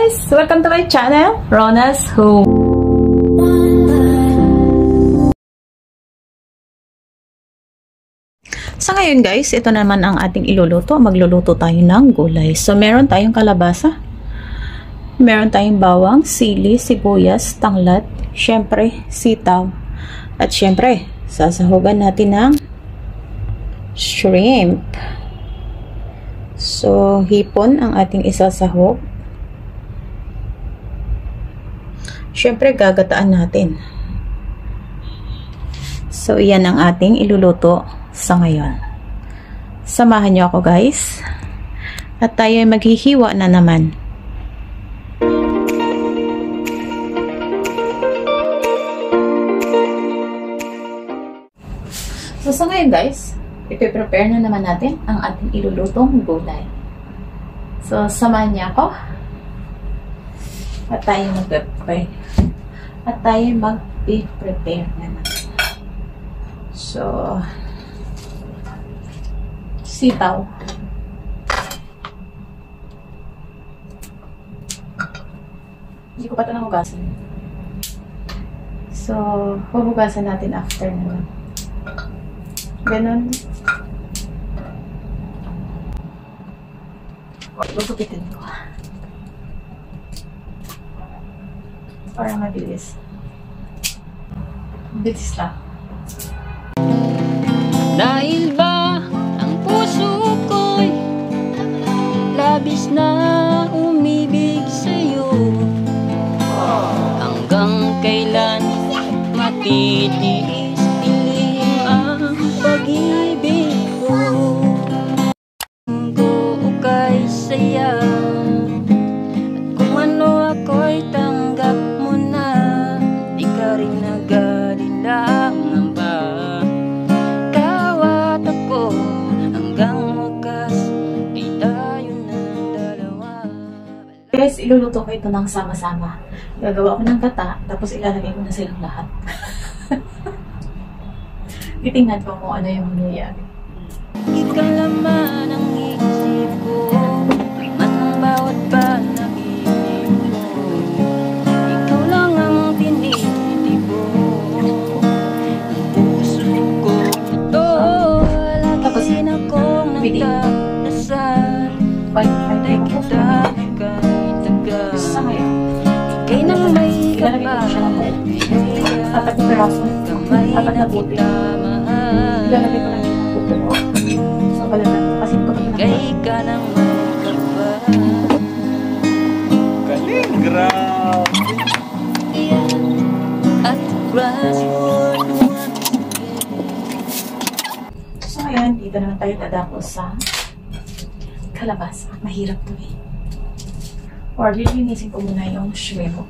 guys! Welcome to my channel, Rona's Home. So ngayon guys, ito naman ang ating iluluto. Magluluto tayo ng gulay. So meron tayong kalabasa, meron tayong bawang, sili, sibuyas, tanglad, syempre sitaw, at syempre sasahugan natin ng shrimp. So hipon ang ating isasahog. Syempre gagataan natin. So iyan ang ating iluluto sa ngayon. Samahan niyo ako guys. At tayo ay maghihiwa na naman. So sa ngayon guys, ipiprepare na naman natin ang ating ilulutong gulay. So samahan niya ako. At tayo mag-prepare. At tayo mag-prepare naman. So, sitaw. Hindi ko pa ito nahugasan. So, huhugasan natin after naman. Ganon. Gugupitin ko. Para mabilis. Bilis lang. Dahil ba ang puso ko'y labis na umibig sa'yo, hanggang kailan matitiis dilim ang pag-ibig ko. Kung kay saya at kung ano ako'y tanggap mo na, di ka rin nag-alilangan ba? Kawat ako hanggang wakas, di tayo na dalawa. Guys, iluluto ko ito ng sama-sama. Gagawa ko ng gata, tapos ilalagay ko na silang lahat. Titingnan ko kung ano yung mangyayari. Ikaw laman ang isip ko, at ang bawat panaginip ko. Ikaw lang ang tinitibo ang puso ko. Ito, lagi na kong nagdadasal, Pag-try ko kita kahit tagal. sa ngayon. Ika'y nang may Ilalagay ko siya ng apat na peraso. Apat na buti. Ilalagay ko lang siya ng buto. So, palaman. Kasi ito ko ika'y ka nang may kapal. Galing, grabe. At grass would So ngayon, dito naman tayo dadako sa kalabasa. Mahirap to eh. Or lilinisin ko muna yung shrimp.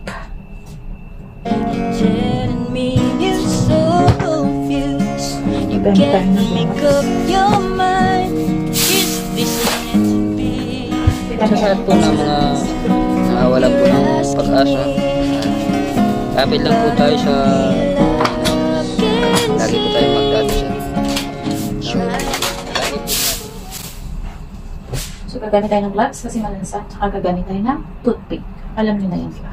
telling me you're so confused. You Maganda tayo can't ng make bukas. up your mind. Is this meant to be? Sa po ng mga nawalan po ng pag-asa. Kapit lang po tayo sa lagi po tayo magdadasal. So gagamit tayo ng gloves kasi malansa. Tsaka gagamit tayo ng toothpick. Alam niyo na yun, di ba?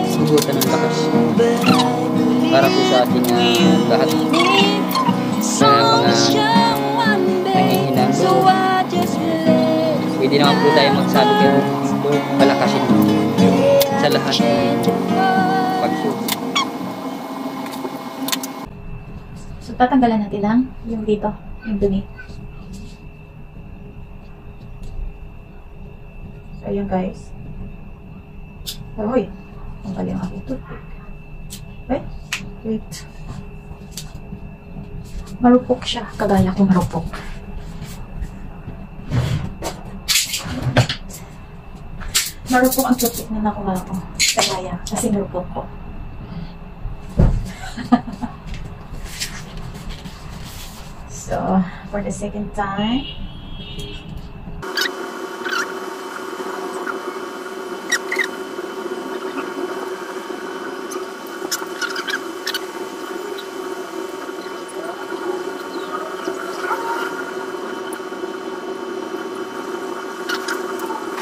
Sugutan ng lakas. Para po sa ating lahat. Sa mga nangihinang. Pwede naman po tayo magsabi kayo palakasin sa lahat pagsusunod. So tatanggalan natin lang yung dito, yung dumi. So ayan guys. Hoy, tanggalin ang aking toothpick. Wait. Marupok siya. Kagaya ko marupok. Marupok ang toothpick na nakuha ko. Kagaya. Kasi marupok ko. So, for the second time,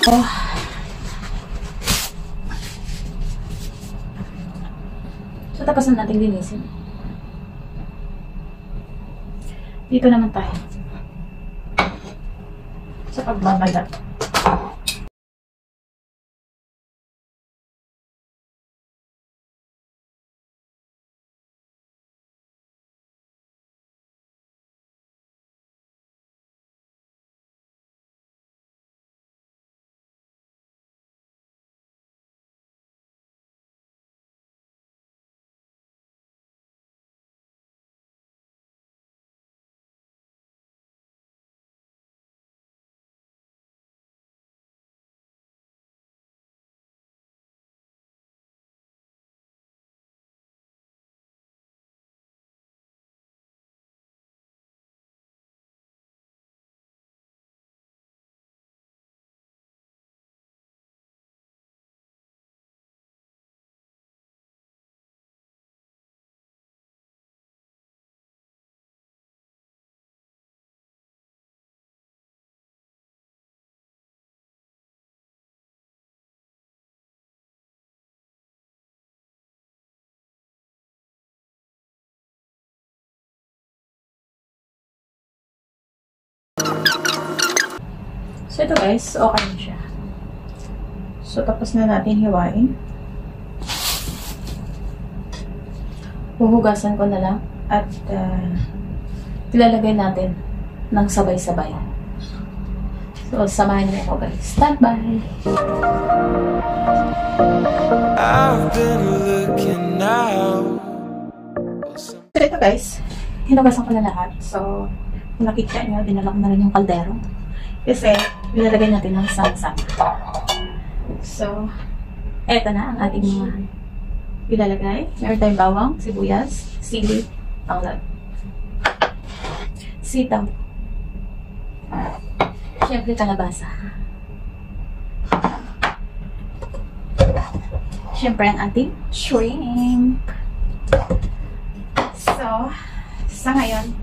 Oh. So, tapos na natin linisin. Dito naman tayo. Sa pagbabalat. So, ito guys, okay na siya. So, tapos na natin hiwain. Huhugasan ko na lang at ilalagay natin ng sabay-sabay. So, samahan niyo ako guys. Stand by! I've been looking now. So, ito guys, hinugasan ko na lahat. So, kung nakikita nyo, dinala ko na rin yung kaldero. Kasi, ilalagay natin ng sama-sama. So, eto na ang ating mga ilalagay. Meron tayong bawang, sibuyas, sili, tanglad, sitaw, syempre kalabasa, syempre ang ating shrimp. So, sa ngayon,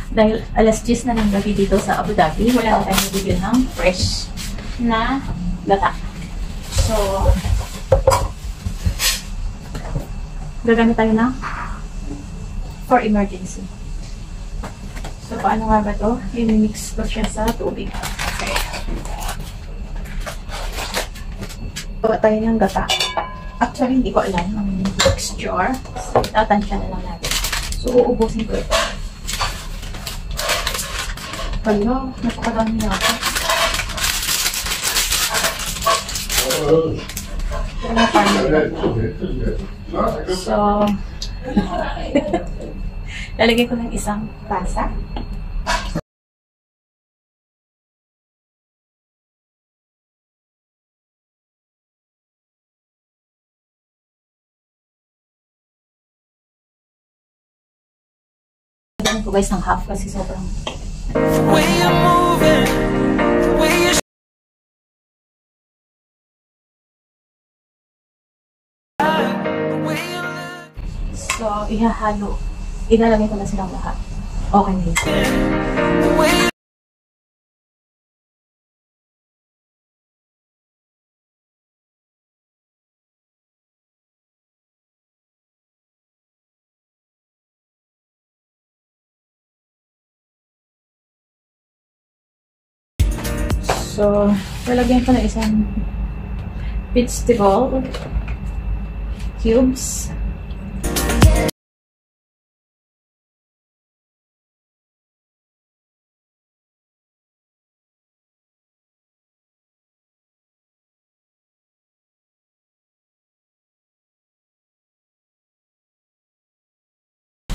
dahil alas 10 na ng gabi dito sa Abu Dhabi, wala na tayong nabibili ng fresh na gata. So, gagamit tayo na for emergency. So, paano nga ba ito? I-mix ko siya sa tubig. Okay. Gawa tayo ng gata. Actually, hindi ko alam ang texture. So, tatansya na lang natin. So, uubusin ko ito. Hello, napakadami na ako. So, lalagay ko ng isang tasa. Lagyan ko guys ng half kasi sobrang Way you're moving, way you shine, the way you look. so, ihahalo. Ilalagay ko na silang lahat. Okay na yun. The way you So, lalagyan ko na isang vegetable cubes.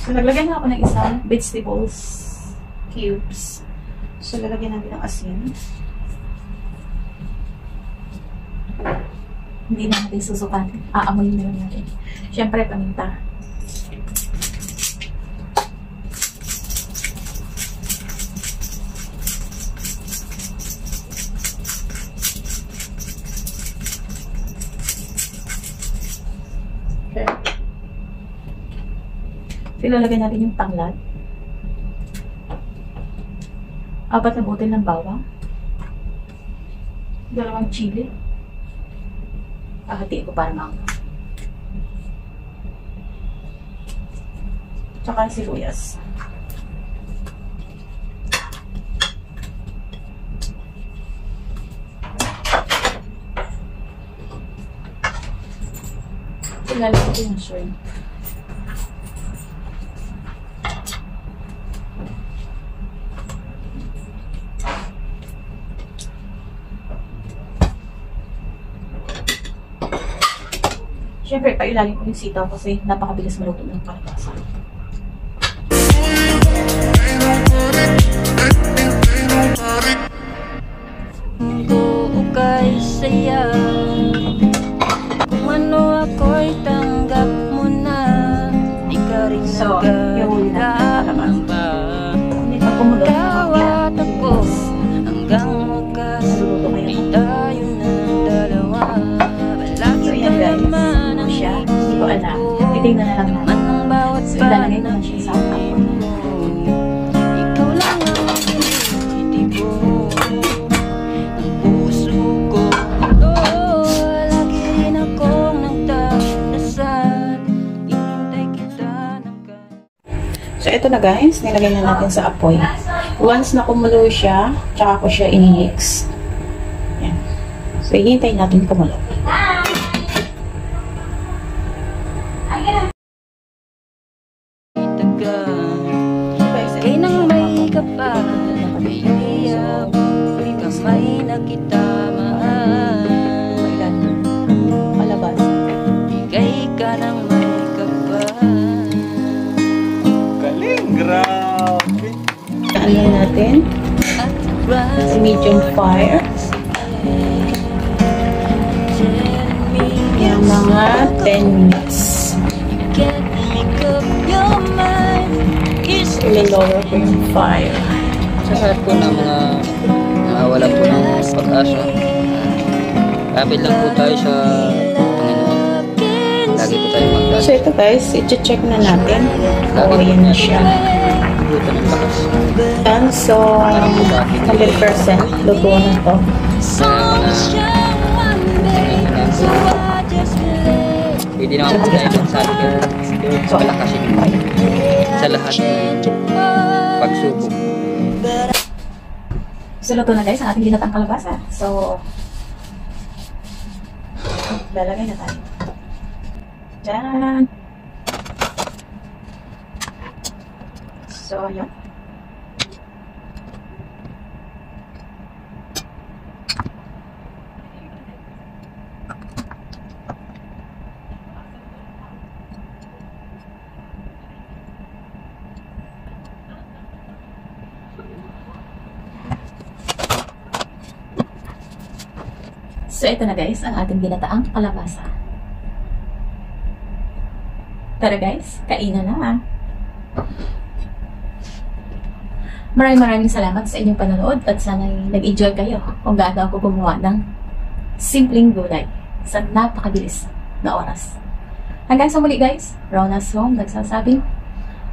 So, naglagyan na ako ng isang vegetables cubes. So, lalagyan natin ng asin. Hindi na natin susukatin. Aamoyin na lang natin. Siyempre, paminta. Okay. So, ilalagay natin yung tanglad. 4 na butil ng bawang. Dalawang chili. Hahatiin ko para mang. Tsaka sibuyas. Ilalagay ko yung shrimp. Siyempre, pailalim ko yung sitaw kasi napakabilis maluto ng kalabasa. Buo kay saya. Kung ano ako'y tanggap mo na. Di ka rin So, yung nagagalang ba? Hindi pa kumulo. Tawat ako hanggang wakas. Di tayo na dalawa. So, yan guys. Ano siya? Hindi ko alam. Titignan na lang natin. So, ilalagay ko na siya sa kapon. Ikaw lang ang tinitibo ng puso ko. Lagi rin akong nagdadasal. Inintay kita ng So, ito na guys. Nilagay na natin sa apoy. Once na kumulo siya, tsaka ko siya i-mix. Yan. So, ihintay natin kumulo. kay nang may kapal, may hiyabong kamay na kita mahal. Kalabas. Bigay ka ng may kapal. Galing, grabe. Ano natin? Sa medium fire. Yung mga 10 minutes. I-lower ko yung fire. Sa lahat po ng mga nawalan po ng pag-asa, kapit lang po tayo sa Panginoon. Lagi po tayo mag-asa. So ito guys, i-check na natin. Oo, yan na siya. Buto ng lakas. Yan, so 100% luto na to. Pwede naman po tayo magsabi kay Lord sa palakasin mo sa lahat ng pagsubok. So luto na guys ang ating ginatang kalabasa. So lalagay na tayo. Diyan. So yun. So, ito na guys, ang ating ginataang kalabasa. Tara guys, kainan na. Maraming salamat sa inyong panonood at sana nag-enjoy kayo kung gaano ako gumawa ng simpleng gulay sa napakabilis na oras. Hanggang sa muli guys, Rona's Home nagsasabing,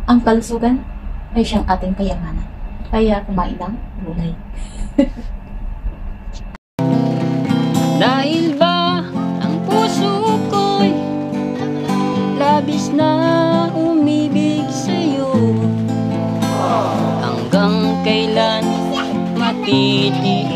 ang kalusugan ay siyang ating kayamanan. Kaya kumain ng gulay. Dahil ba ang puso ko'y labis na umibig sa'yo, hanggang kailan matitiis